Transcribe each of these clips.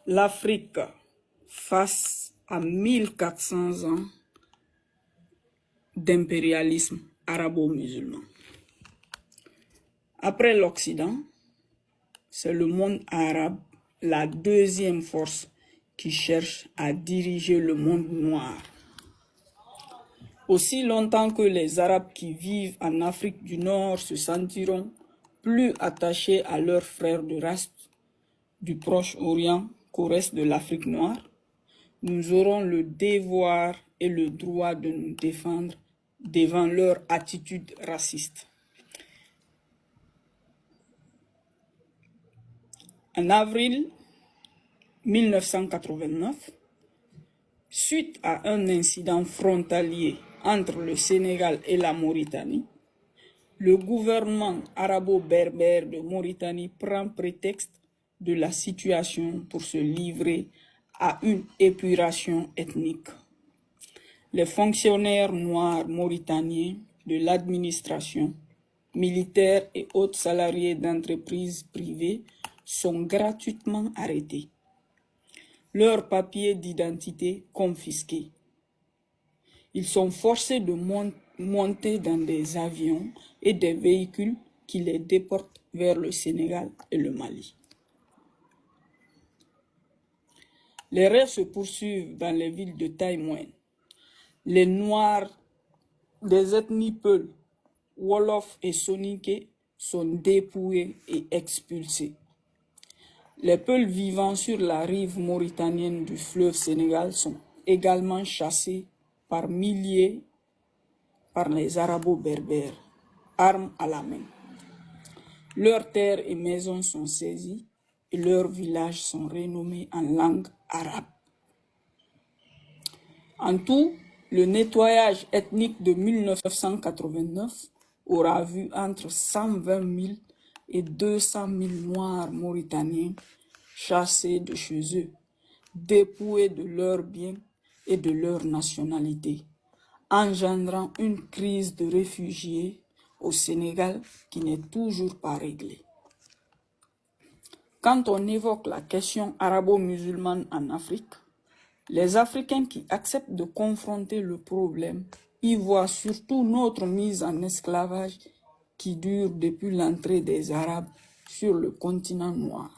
L'Afrique face à 1400 ans d'impérialisme arabo-musulman. Après l'Occident, c'est le monde arabe, la deuxième force qui cherche à diriger le monde noir. Aussi longtemps que les Arabes qui vivent en Afrique du Nord se sentiront plus attachés à leurs frères de race du Proche-Orient qu'au reste de l'Afrique noire, nous aurons le devoir et le droit de nous défendre devant leur attitude raciste. En avril 1989, suite à un incident frontalier entre le Sénégal et la Mauritanie, le gouvernement arabo-berbère de Mauritanie prend prétexte de la situation pour se livrer à une épuration ethnique. Les fonctionnaires noirs mauritaniens de l'administration, militaires et autres salariés d'entreprises privées sont gratuitement arrêtés. Leurs papiers d'identité confisqués. Ils sont forcés de monter dans des avions et des véhicules qui les déportent vers le Sénégal et le Mali. Les raids se poursuivent dans les villes de taille moyenne. Les Noirs des ethnies Peul, Wolof et Soninké sont dépouillés et expulsés. Les Peuls vivant sur la rive mauritanienne du fleuve Sénégal sont également chassés par milliers par les arabo-berbères, armes à la main. Leurs terres et maisons sont saisies et leurs villages sont renommés en langue arabe. En tout, le nettoyage ethnique de 1989 aura vu entre 120 000 et 200 000 Noirs mauritaniens chassés de chez eux, dépouillés de leurs biens et de leur nationalité, engendrant une crise de réfugiés au Sénégal qui n'est toujours pas réglée. Quand on évoque la question arabo-musulmane en Afrique, les Africains qui acceptent de confronter le problème y voient surtout notre mise en esclavage qui dure depuis l'entrée des Arabes sur le continent noir.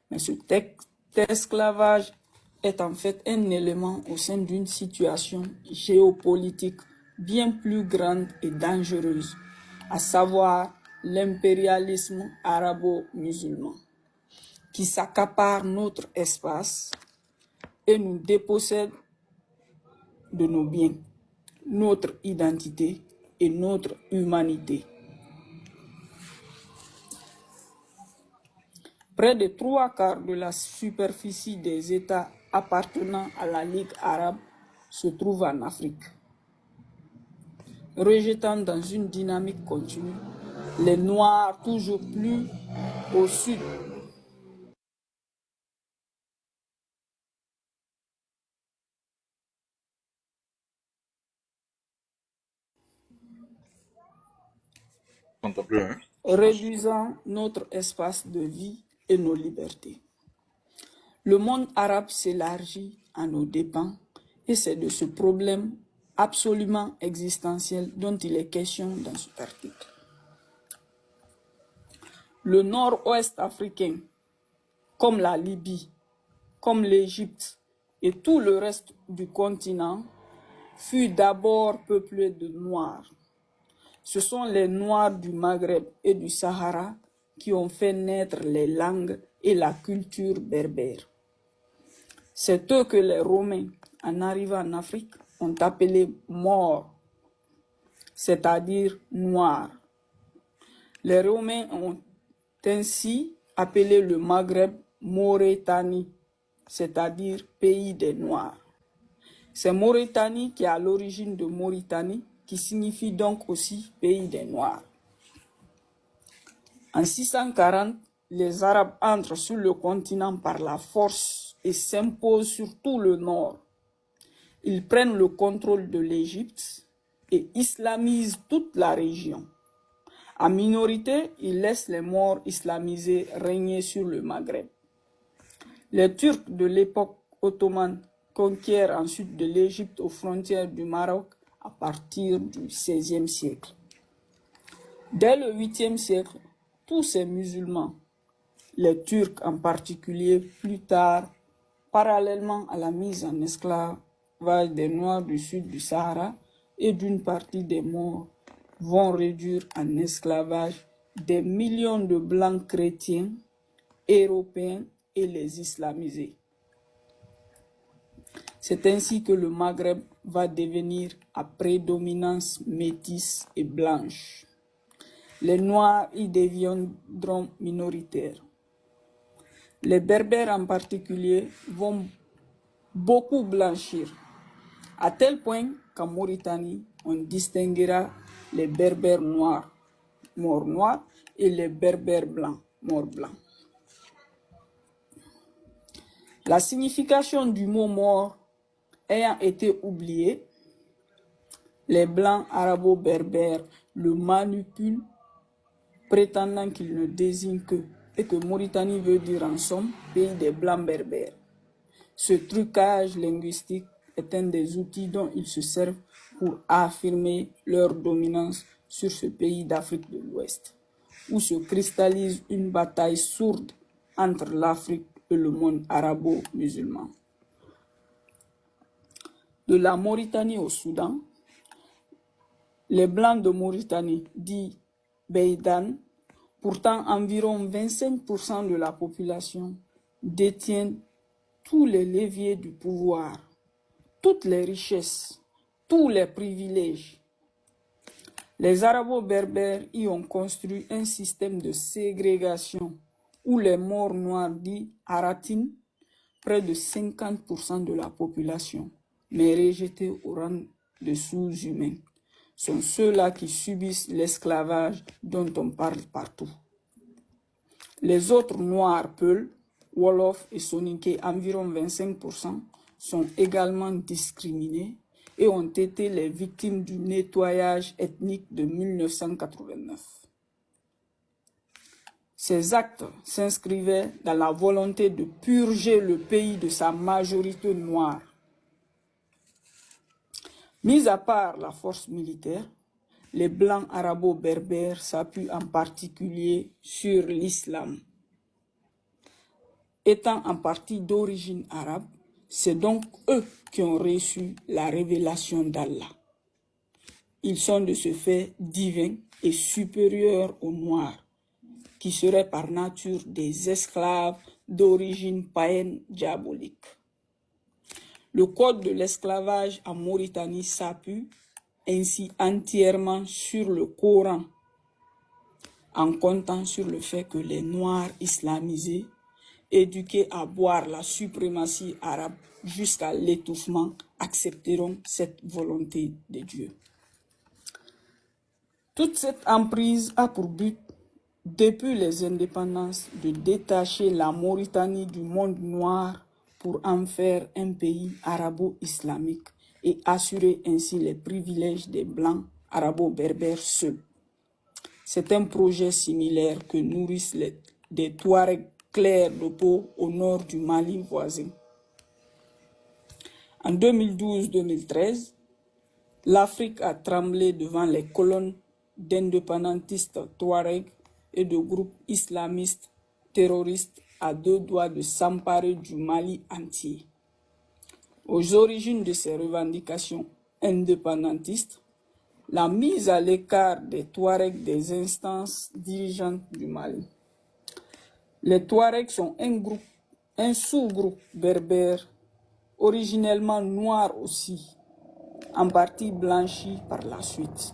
Mais cet esclavage est en fait un élément au sein d'une situation géopolitique bien plus grande et dangereuse, à savoir l'impérialisme arabo-musulman, qui s'accapare notre espace et nous dépossède de nos biens, notre identité et notre humanité. Près de 3/4 de la superficie des États appartenant à la Ligue arabe se trouve en Afrique. Rejetant dans une dynamique continue les Noirs toujours plus au sud. Réduisant notre espace de vie et nos libertés. Le monde arabe s'élargit à nos dépens et c'est de ce problème absolument existentiel dont il est question dans cet article. Le nord-ouest africain, comme la Libye, comme l'Égypte et tout le reste du continent, fut d'abord peuplé de Noirs. Ce sont les Noirs du Maghreb et du Sahara qui ont fait naître les langues et la culture berbère. C'est eux que les Romains, en arrivant en Afrique, ont appelés Maures, c'est-à-dire Noirs. Les Romains ont ainsi appelé le Maghreb Mauritanie, c'est-à-dire pays des Noirs. C'est Mauritanie qui est à l'origine de Mauritanie, qui signifie donc aussi pays des Noirs. En 640, les Arabes entrent sur le continent par la force et s'imposent sur tout le nord. Ils prennent le contrôle de l'Égypte et islamisent toute la région. En minorité, ils laissent les Maures islamisés régner sur le Maghreb. Les Turcs de l'époque ottomane conquièrent ensuite de l'Égypte aux frontières du Maroc à partir du XVIe siècle. Dès le 8e siècle, tous ces musulmans, les Turcs en particulier, plus tard, parallèlement à la mise en esclavage des Noirs du sud du Sahara et d'une partie des Maures, vont réduire en esclavage des millions de blancs chrétiens, européens et les islamiser. C'est ainsi que le Maghreb va devenir à prédominance métisse et blanche. Les Noirs y deviendront minoritaires. Les Berbères en particulier vont beaucoup blanchir, à tel point qu'en Mauritanie, on distinguera les Berbères noirs, morts noirs, et les Berbères blancs, morts blancs. La signification du mot mort ayant été oubliée, les Blancs arabo-berbères le manipulent, prétendant qu'il ne désigne que, et que Mauritanie veut dire en somme pays des Blancs berbères. Ce trucage linguistique est un des outils dont ils se servent pour affirmer leur dominance sur ce pays d'Afrique de l'Ouest, où se cristallise une bataille sourde entre l'Afrique et le monde arabo-musulman. De la Mauritanie au Soudan, les Blancs de Mauritanie, dits Beydan, pourtant environ 25% de la population, détiennent tous les leviers du pouvoir, toutes les richesses, tous les privilèges. Les Arabo-Berbères y ont construit un système de ségrégation où les morts noirs dits Aratin, près de 50% de la population, mais rejetés au rang de sous-humains, sont ceux-là qui subissent l'esclavage dont on parle partout. Les autres noirs Peuls, Wolof et Soninké, environ 25%, sont également discriminés et ont été les victimes du nettoyage ethnique de 1989. Ces actes s'inscrivaient dans la volonté de purger le pays de sa majorité noire. Mis à part la force militaire, les Blancs arabo-berbères s'appuient en particulier sur l'islam. Étant en partie d'origine arabe, c'est donc eux qui ont reçu la révélation d'Allah. Ils sont de ce fait divins et supérieurs aux Noirs, qui seraient par nature des esclaves d'origine païenne diabolique. Le code de l'esclavage en Mauritanie s'appuie ainsi entièrement sur le Coran, en comptant sur le fait que les Noirs islamisés, éduqués à boire la suprématie arabe jusqu'à l'étouffement, accepteront cette volonté de Dieu. Toute cette emprise a pour but, depuis les indépendances, de détacher la Mauritanie du monde noir pour en faire un pays arabo-islamique et assurer ainsi les privilèges des Blancs arabo-berbères seuls. C'est un projet similaire que nourrissent des Touaregs clairs de peau au nord du Mali voisin. En 2012-2013, l'Afrique a tremblé devant les colonnes d'indépendantistes Touaregs et de groupes islamistes terroristes à deux doigts de s'emparer du Mali entier. Aux origines de ces revendications indépendantistes, la mise à l'écart des Touaregs des instances dirigeantes du Mali. Les Touaregs sont un sous-groupe berbère, originellement noir aussi, en partie blanchi par la suite.